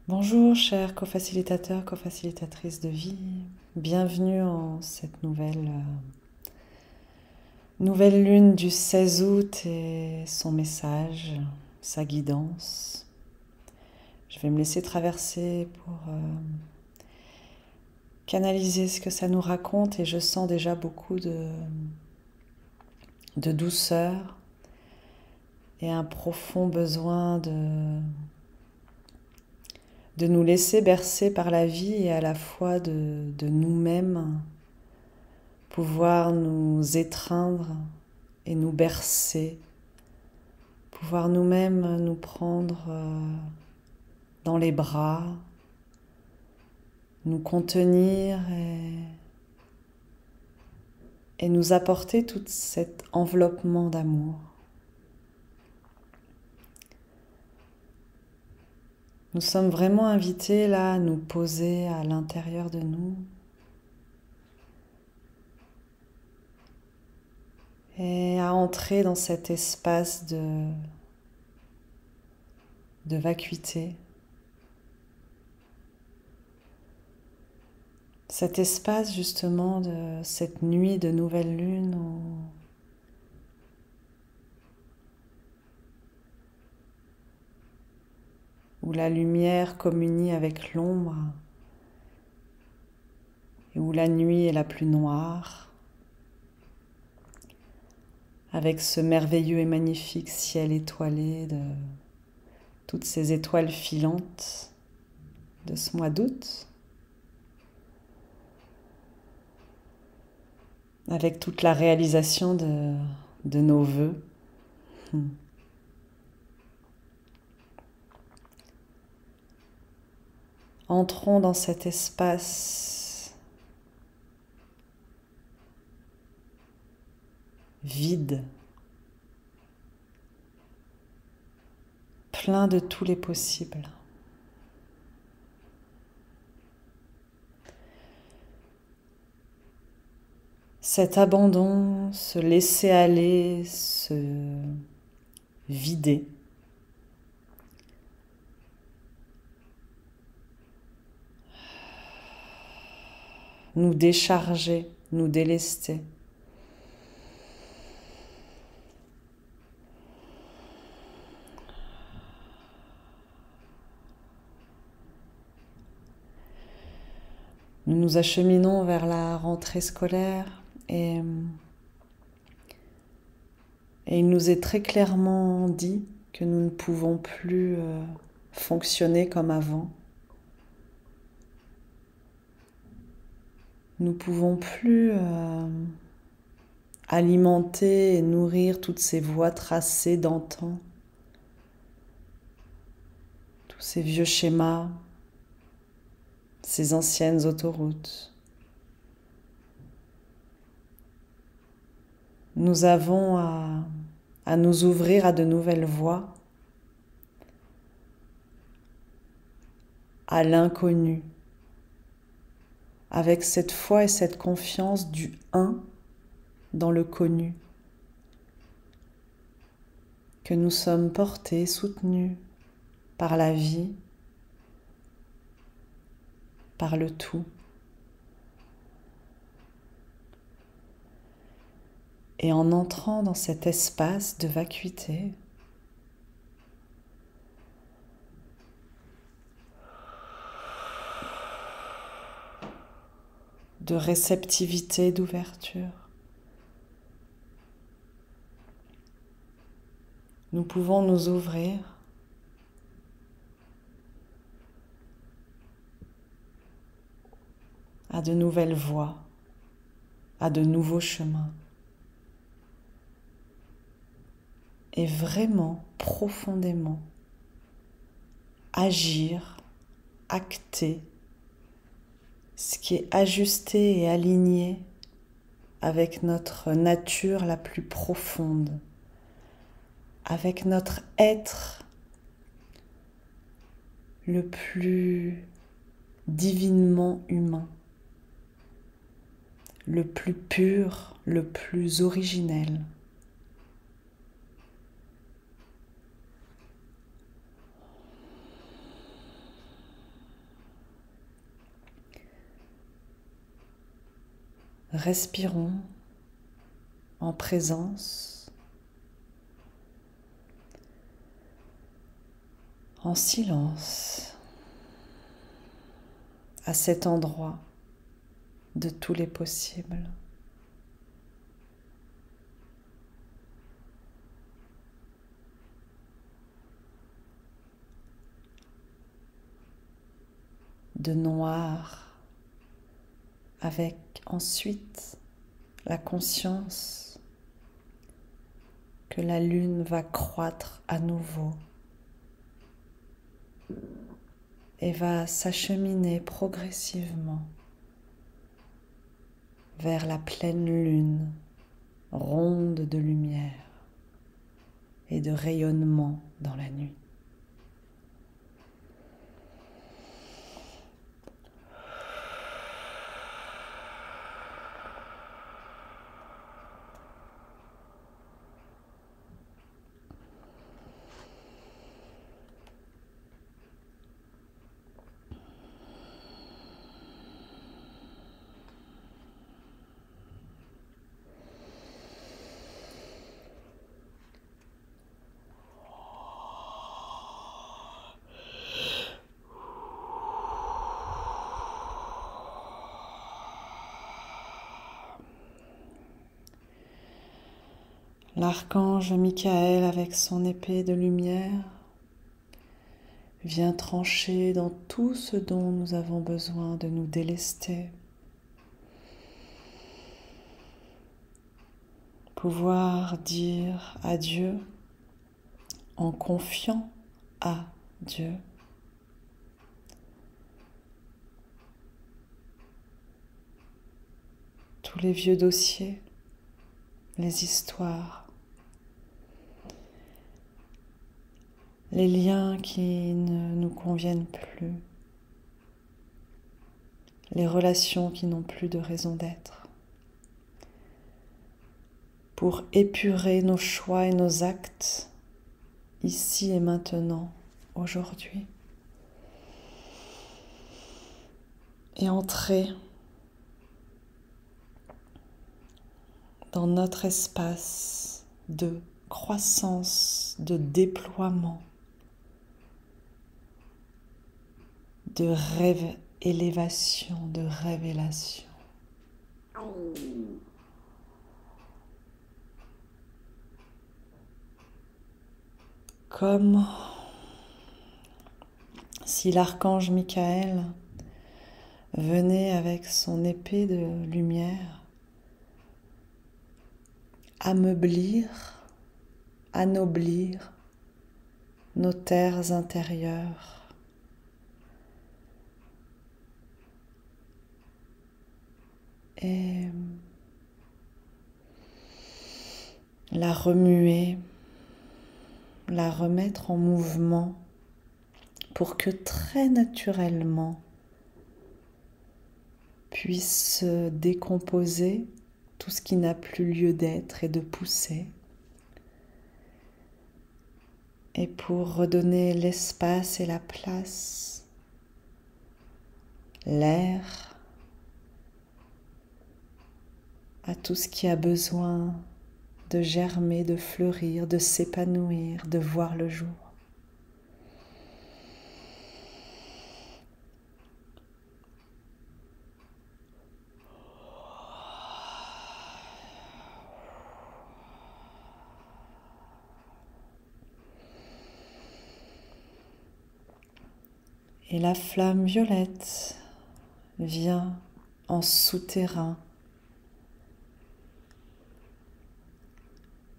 Bonjour chers co-facilitateurs, co-facilitatrices de vie, bienvenue en cette nouvelle lune du 16 août et son message, sa guidance. Je vais me laisser traverser pour canaliser ce que ça nous raconte et je sens déjà beaucoup de douceur et un profond besoin de nous laisser bercer par la vie et à la fois de nous-mêmes pouvoir nous étreindre et nous bercer, pouvoir nous-mêmes nous prendre dans les bras, nous contenir et nous apporter tout cet enveloppement d'amour. Nous sommes vraiment invités là à nous poser à l'intérieur de nous et à entrer dans cet espace de vacuité. Cet espace justement de cette nuit de nouvelle lune où la lumière communie avec l'ombre et où la nuit est la plus noire, avec ce merveilleux et magnifique ciel étoilé de toutes ces étoiles filantes de ce mois d'août, avec toute la réalisation de nos vœux. Entrons dans cet espace vide, plein de tous les possibles. Cet abandon, se laisser aller, se vider, nous décharger, nous délester. Nous nous acheminons vers la rentrée scolaire et il nous est très clairement dit que nous ne pouvons plus fonctionner comme avant. Nous ne pouvons plus alimenter et nourrir toutes ces voies tracées d'antan, tous ces vieux schémas, ces anciennes autoroutes. Nous avons à nous ouvrir à de nouvelles voies, à l'inconnu, avec cette foi et cette confiance du un dans le connu, que nous sommes portés, soutenus par la vie, par le tout. Et en entrant dans cet espace de vacuité, de réceptivité, d'ouverture, nous pouvons nous ouvrir à de nouvelles voies, à de nouveaux chemins. Et vraiment, profondément, agir, acter ce qui est ajusté et aligné avec notre nature la plus profonde, avec notre être le plus divinement humain, le plus pur, le plus originel. Respirons en présence, en silence, à cet endroit de tous les possibles. De noir, avec ensuite la conscience que la lune va croître à nouveau et va s'acheminer progressivement vers la pleine lune, ronde de lumière et de rayonnement dans la nuit. L'archange Michael, avec son épée de lumière, vient trancher dans tout ce dont nous avons besoin de nous délester. Pouvoir dire adieu en confiant à Dieu. Tous les vieux dossiers, les histoires, les liens qui ne nous conviennent plus, les relations qui n'ont plus de raison d'être, pour épurer nos choix et nos actes ici et maintenant, aujourd'hui, et entrer dans notre espace de croissance, de déploiement, de élévation, de révélation. Comme si l'archange Michael venait avec son épée de lumière ameublir, anoblir nos terres intérieures, et la remuer, la remettre en mouvement pour que très naturellement puisse se décomposer tout ce qui n'a plus lieu d'être et de pousser, et pour redonner l'espace et la place, l'air, à tout ce qui a besoin de germer, de fleurir, de s'épanouir, de voir le jour. Et la flamme violette vient en souterrain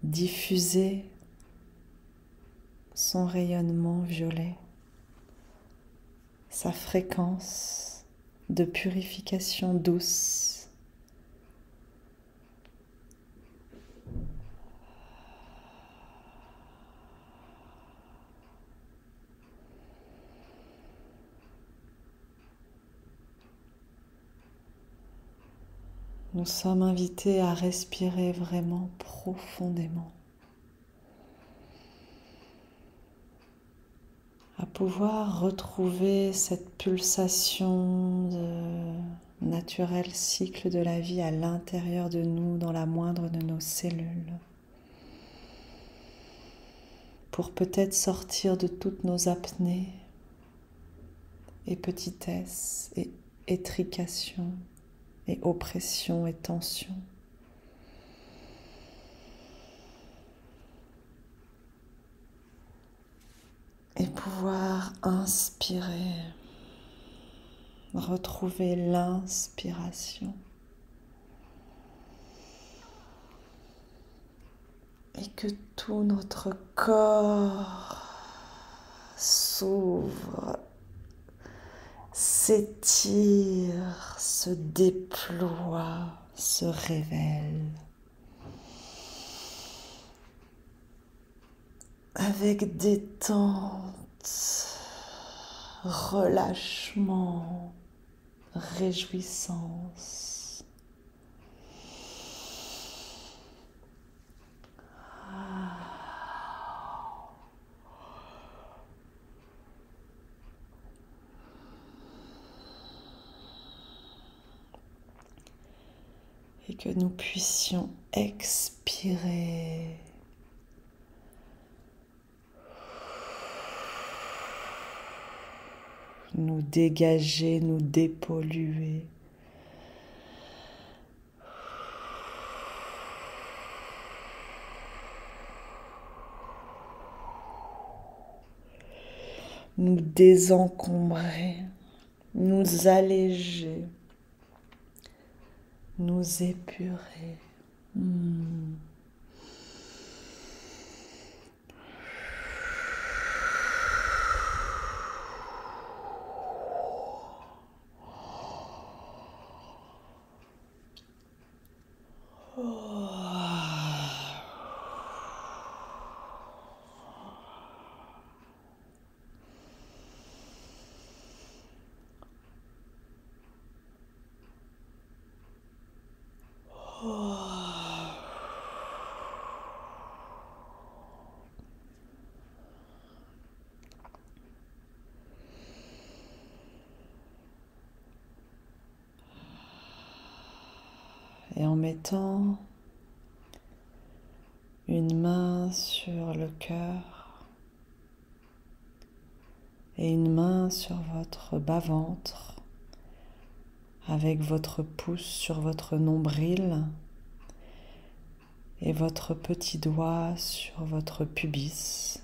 diffuser son rayonnement violet, sa fréquence de purification douce. Nous sommes invités à respirer vraiment profondément, à pouvoir retrouver cette pulsation naturel cycle de la vie à l'intérieur de nous, dans la moindre de nos cellules, pour peut-être sortir de toutes nos apnées et petitesses et étrications et oppressions et tensions. Et pouvoir inspirer, retrouver l'inspiration. Et que tout notre corps s'ouvre, s'étire, se déploie, se révèle. Avec détente, relâchement, réjouissance. Et que nous puissions expirer. Nous dégager, nous dépolluer. Nous désencombrer, nous alléger, nous épurer. Et en mettant une main sur le cœur et une main sur votre bas-ventre, avec votre pouce sur votre nombril et votre petit doigt sur votre pubis.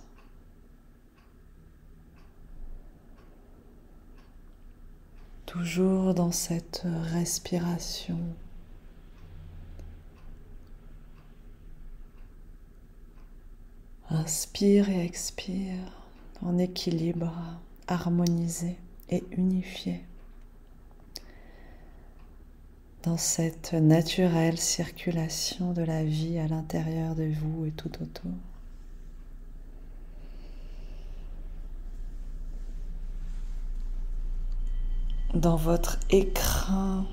Toujours dans cette respiration. Inspire et expire en équilibre, harmonisé et unifié. Dans cette naturelle circulation de la vie à l'intérieur de vous et tout autour. Dans votre écrin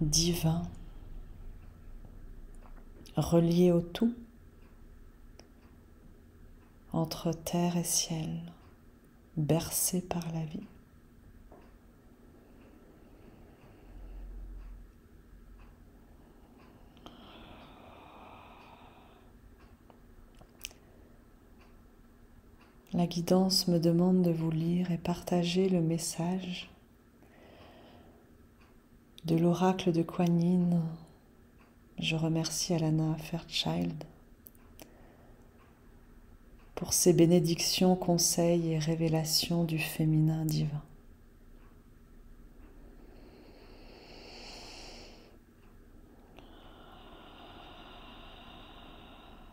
divin, relié au tout, entre terre et ciel, bercé par la vie. La guidance me demande de vous lire et partager le message de l'oracle de Kuan Yin. Je remercie Alana Fairchild pour ses bénédictions, conseils et révélations du féminin divin.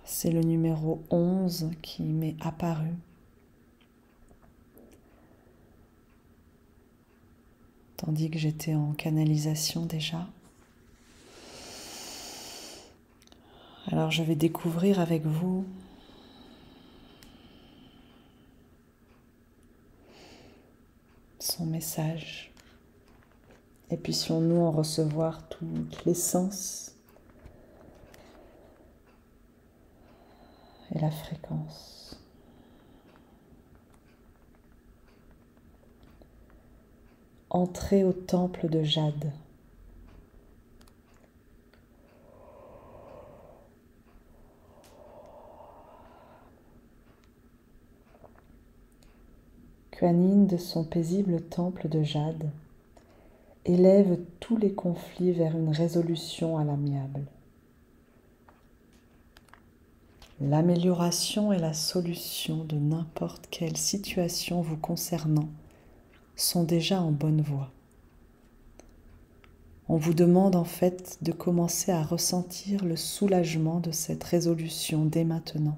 C'est le numéro 11 qui m'est apparu. Tandis que j'étais en canalisation déjà. Alors je vais découvrir avec vous son message. Et puissions-nous en recevoir toute l'essence et la fréquence. Entrez au temple de Jade. Kuan Yin, de son paisible temple de jade, élève tous les conflits vers une résolution à l'amiable. L'amélioration et la solution de n'importe quelle situation vous concernant sont déjà en bonne voie. On vous demande en fait de commencer à ressentir le soulagement de cette résolution dès maintenant,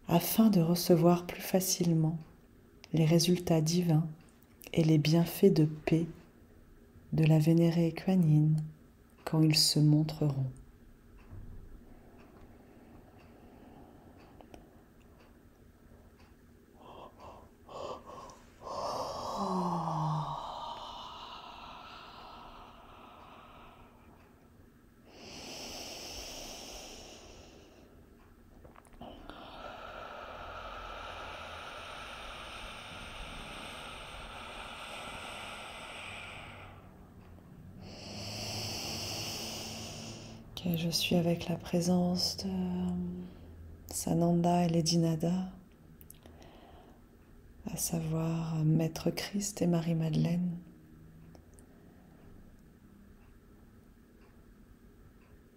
afin de recevoir plus facilement les résultats divins et les bienfaits de paix de la vénérée Kuan Yin quand ils se montreront. Ok, je suis avec la présence de Sananda et Lady Nada, à savoir Maître Christ et Marie-Madeleine,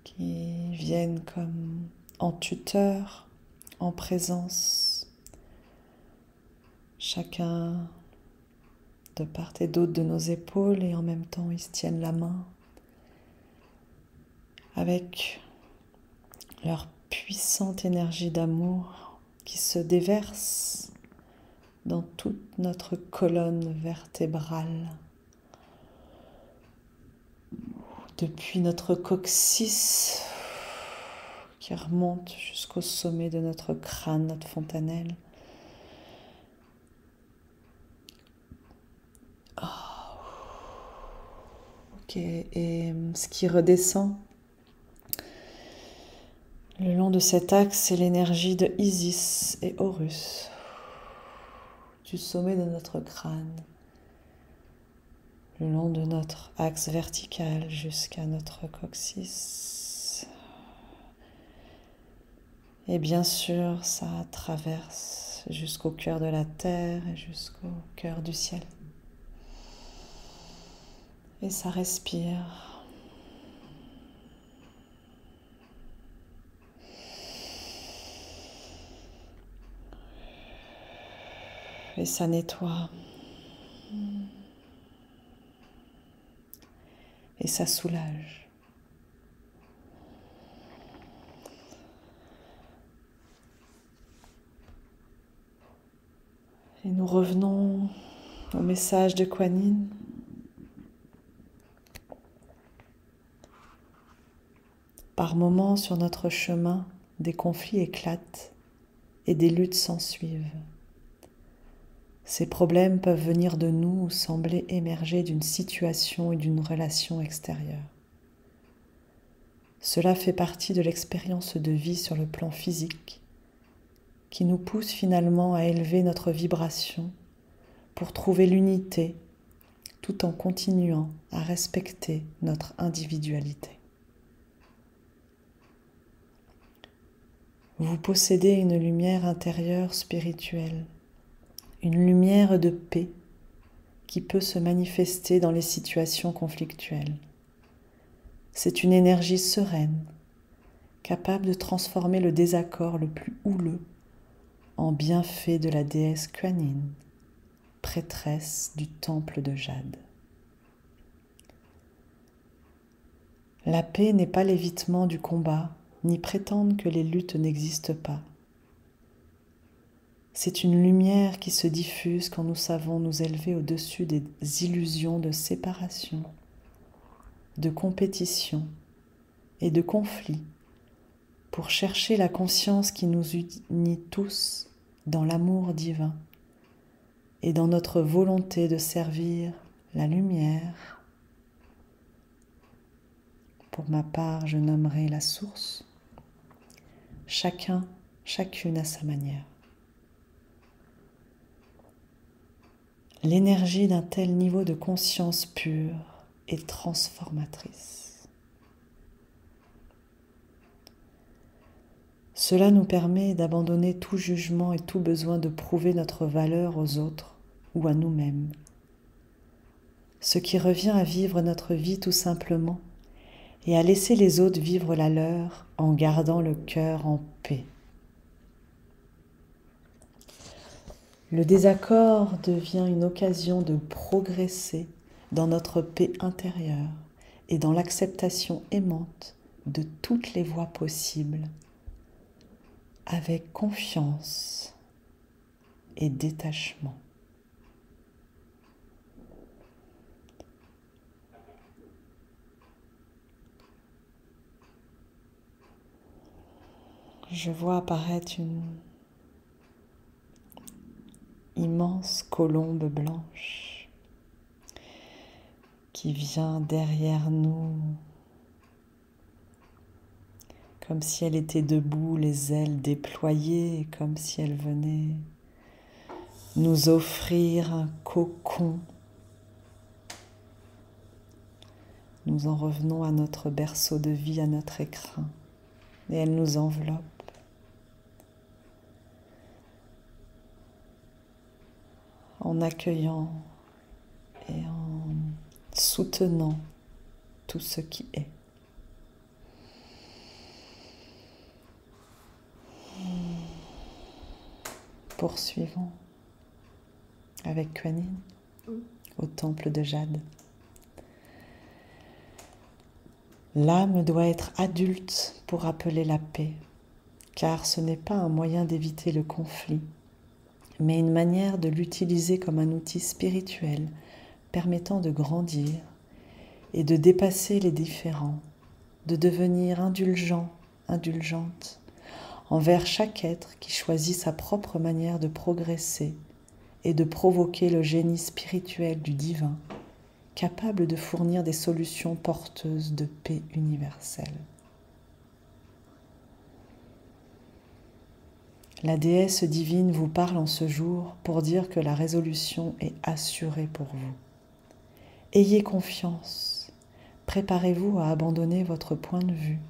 qui viennent comme en tuteur, en présence, chacun de part et d'autre de nos épaules, et en même temps ils se tiennent la main avec leur puissante énergie d'amour qui se déverse dans toute notre colonne vertébrale, depuis notre coccyx qui remonte jusqu'au sommet de notre crâne, notre fontanelle. Ok, et ce qui redescend le long de cet axe, c'est l'énergie de Isis et Horus, du sommet de notre crâne, le long de notre axe vertical jusqu'à notre coccyx. Et bien sûr, ça traverse jusqu'au cœur de la terre et jusqu'au cœur du ciel. Et ça respire. Et ça nettoie. Et ça soulage. Et nous revenons au message de Kuan Yin. Par moments sur notre chemin, des conflits éclatent et des luttes s'ensuivent. Ces problèmes peuvent venir de nous ou sembler émerger d'une situation et d'une relation extérieure. Cela fait partie de l'expérience de vie sur le plan physique qui nous pousse finalement à élever notre vibration pour trouver l'unité tout en continuant à respecter notre individualité. Vous possédez une lumière intérieure spirituelle, une lumière de paix qui peut se manifester dans les situations conflictuelles. C'est une énergie sereine, capable de transformer le désaccord le plus houleux en bienfait de la déesse Kuan Yin, prêtresse du temple de jade. La paix n'est pas l'évitement du combat, ni prétendre que les luttes n'existent pas. C'est une lumière qui se diffuse quand nous savons nous élever au-dessus des illusions de séparation, de compétition et de conflit pour chercher la conscience qui nous unit tous dans l'amour divin et dans notre volonté de servir la lumière. Pour ma part, je nommerai la source, chacun, chacune à sa manière. L'énergie d'un tel niveau de conscience pure est transformatrice. Cela nous permet d'abandonner tout jugement et tout besoin de prouver notre valeur aux autres ou à nous-mêmes. Ce qui revient à vivre notre vie tout simplement et à laisser les autres vivre la leur en gardant le cœur en paix. Le désaccord devient une occasion de progresser dans notre paix intérieure et dans l'acceptation aimante de toutes les voies possibles, avec confiance et détachement. Je vois apparaître une immense colombe blanche qui vient derrière nous, comme si elle était debout, les ailes déployées, comme si elle venait nous offrir un cocon. Nous en revenons à notre berceau de vie, à notre écrin, et elle nous enveloppe. En accueillant et en soutenant tout ce qui est. Poursuivons avec Kuan Yin au temple de jade. L'âme doit être adulte pour appeler la paix, car ce n'est pas un moyen d'éviter le conflit, mais une manière de l'utiliser comme un outil spirituel permettant de grandir et de dépasser les différends, de devenir indulgent, indulgente envers chaque être qui choisit sa propre manière de progresser et de provoquer le génie spirituel du divin, capable de fournir des solutions porteuses de paix universelle. La déesse divine vous parle en ce jour pour dire que la résolution est assurée pour vous. Ayez confiance, préparez-vous à abandonner votre point de vue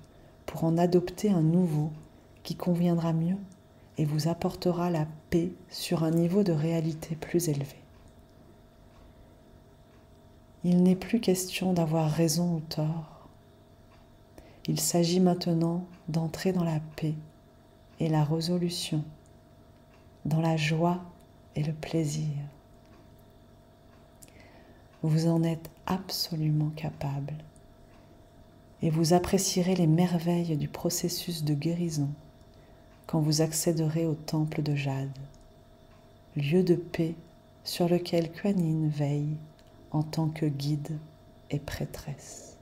pour en adopter un nouveau qui conviendra mieux et vous apportera la paix sur un niveau de réalité plus élevé. Il n'est plus question d'avoir raison ou tort. Il s'agit maintenant d'entrer dans la paix et la résolution, dans la joie et le plaisir. Vous en êtes absolument capable et vous apprécierez les merveilles du processus de guérison quand vous accéderez au temple de jade, lieu de paix sur lequel Kuan Yin veille en tant que guide et prêtresse.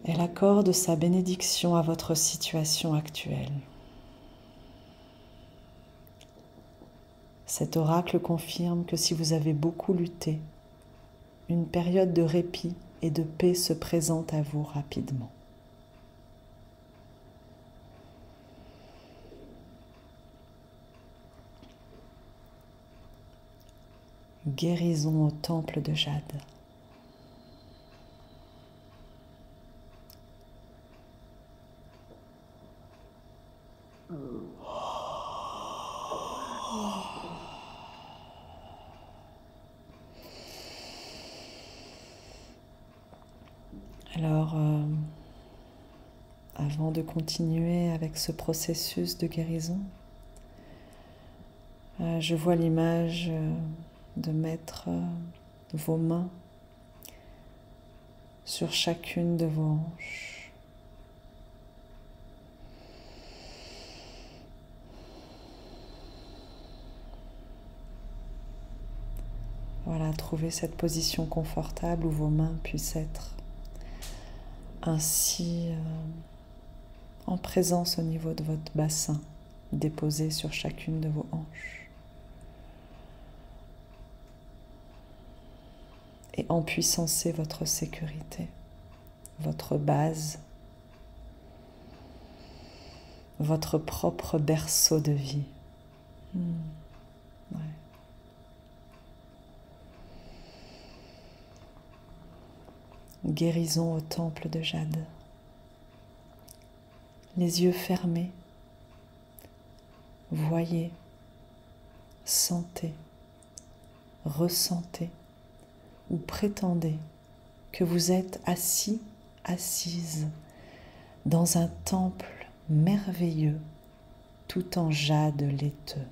Elle accorde sa bénédiction à votre situation actuelle. Cet oracle confirme que si vous avez beaucoup lutté, une période de répit et de paix se présente à vous rapidement. Guérison au temple de jade. Alors, avant de continuer avec ce processus de guérison, je vois l'image de mettre vos mains sur chacune de vos hanches. Voilà, trouvez cette position confortable où vos mains puissent être ainsi en présence au niveau de votre bassin, déposées sur chacune de vos hanches. Et empuissancez votre sécurité, votre base, votre propre berceau de vie. Ouais. Guérison au temple de jade. les yeux fermés, voyez, sentez, ressentez ou prétendez que vous êtes assis, assise dans un temple merveilleux tout en jade laiteux.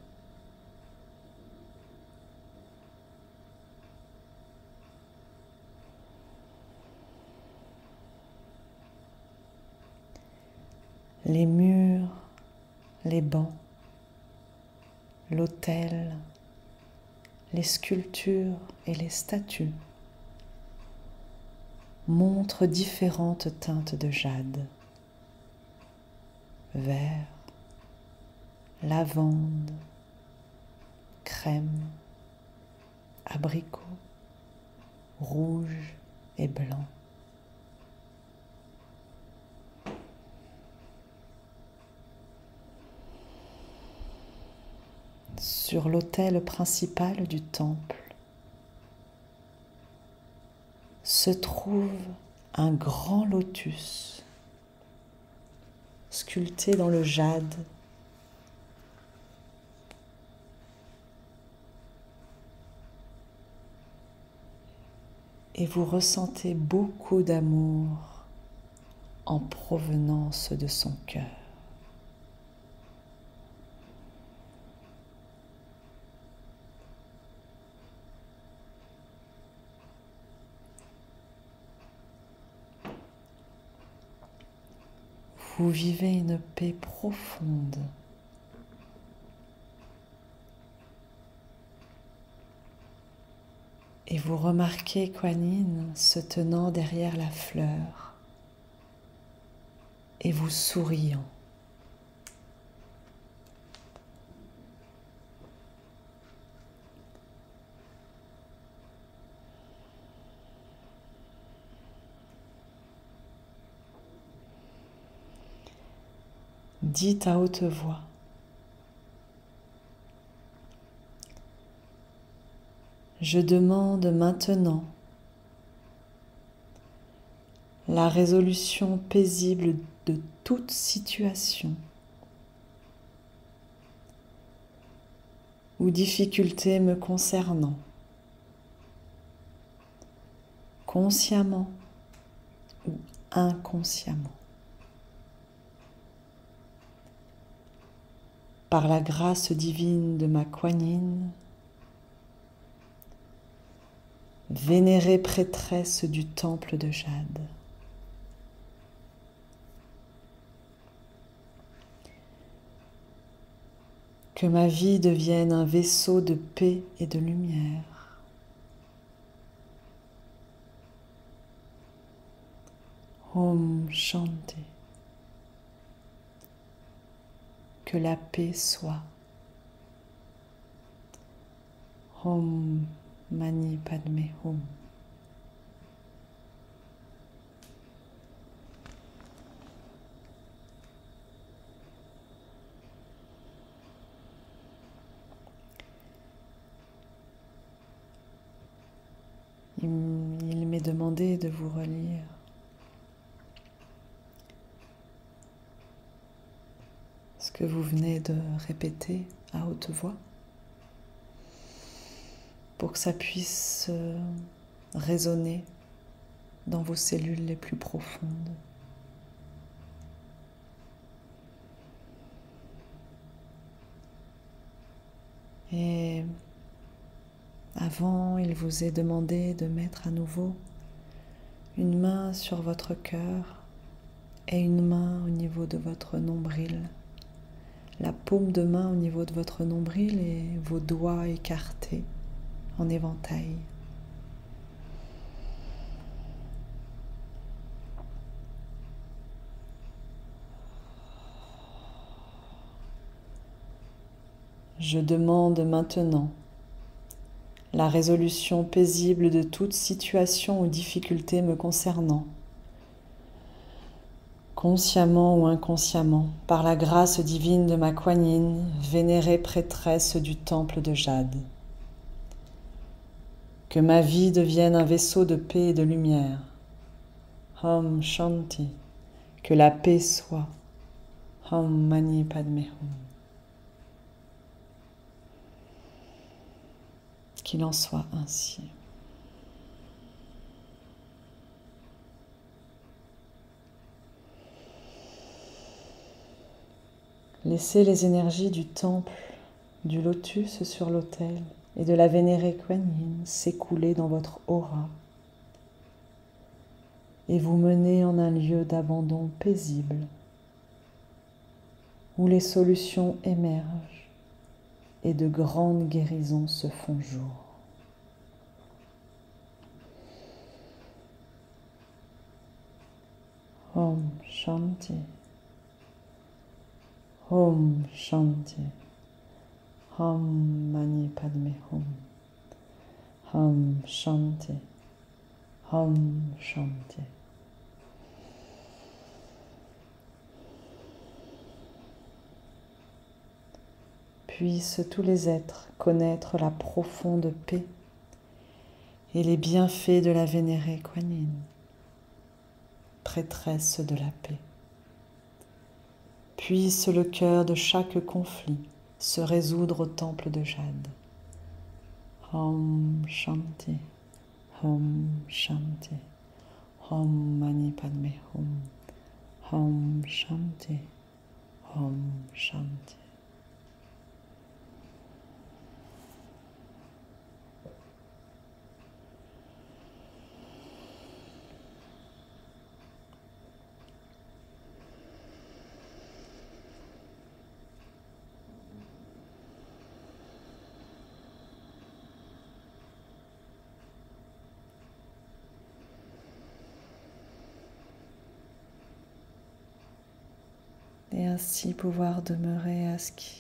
Les murs, les bancs, l'autel, les sculptures et les statues montrent différentes teintes de jade: vert, lavande, crème, abricot, rouge et blanc. Sur l'autel principal du temple se trouve un grand lotus sculpté dans le jade et vous ressentez beaucoup d'amour en provenance de son cœur. Vous vivez une paix profonde et vous remarquez Kuan Yin se tenant derrière la fleur et vous souriant. Dites à haute voix: je demande maintenant la résolution paisible de toute situation ou difficulté me concernant, consciemment ou inconsciemment. Par la grâce divine de ma Kuan Yin, vénérée prêtresse du temple de jade, que ma vie devienne un vaisseau de paix et de lumière. Om Shanti. Que la paix soit. Om Mani Padme Hum. Il m'est demandé de vous relire ce que vous venez de répéter à haute voix pour que ça puisse résonner dans vos cellules les plus profondes. Et avant, il vous est demandé de mettre à nouveau une main sur votre cœur et une main au niveau de votre nombril. La paume de main au niveau de votre nombril et vos doigts écartés en éventail. Je demande maintenant la résolution paisible de toute situation ou difficulté me concernant, consciemment ou inconsciemment, par la grâce divine de ma Kuan Yin, vénérée prêtresse du temple de jade. Que ma vie devienne un vaisseau de paix et de lumière. Om Shanti. Que la paix soit. Om Mani Padme Hum. Qu'il en soit ainsi. Laissez les énergies du temple, du lotus sur l'autel et de la vénérée Kuan Yin s'écouler dans votre aura et vous mener en un lieu d'abandon paisible où les solutions émergent et de grandes guérisons se font jour. Om Shanti. Om Shanti. Om Mani Padme Hum. Om Shanti. Om Shanti. Puissent tous les êtres connaître la profonde paix et les bienfaits de la vénérée Kuan Yin, prêtresse de la paix. Puisse le cœur de chaque conflit se résoudre au temple de jade. Om Shanti, Om Shanti, Om Mani Padme Hum, Om Shanti, Om Shanti. Et ainsi pouvoir demeurer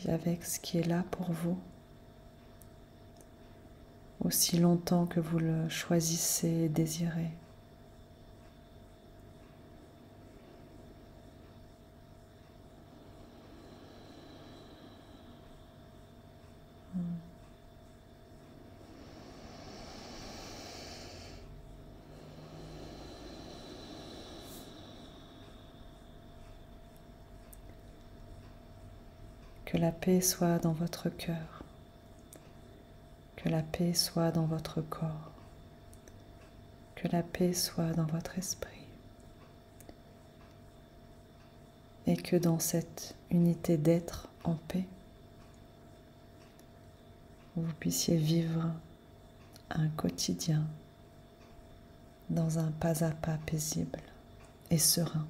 avec ce qui est là pour vous, aussi longtemps que vous le choisissez et désirez. Que la paix soit dans votre cœur, que la paix soit dans votre corps, que la paix soit dans votre esprit, et que dans cette unité d'être en paix, vous puissiez vivre un quotidien dans un pas à pas paisible et serein.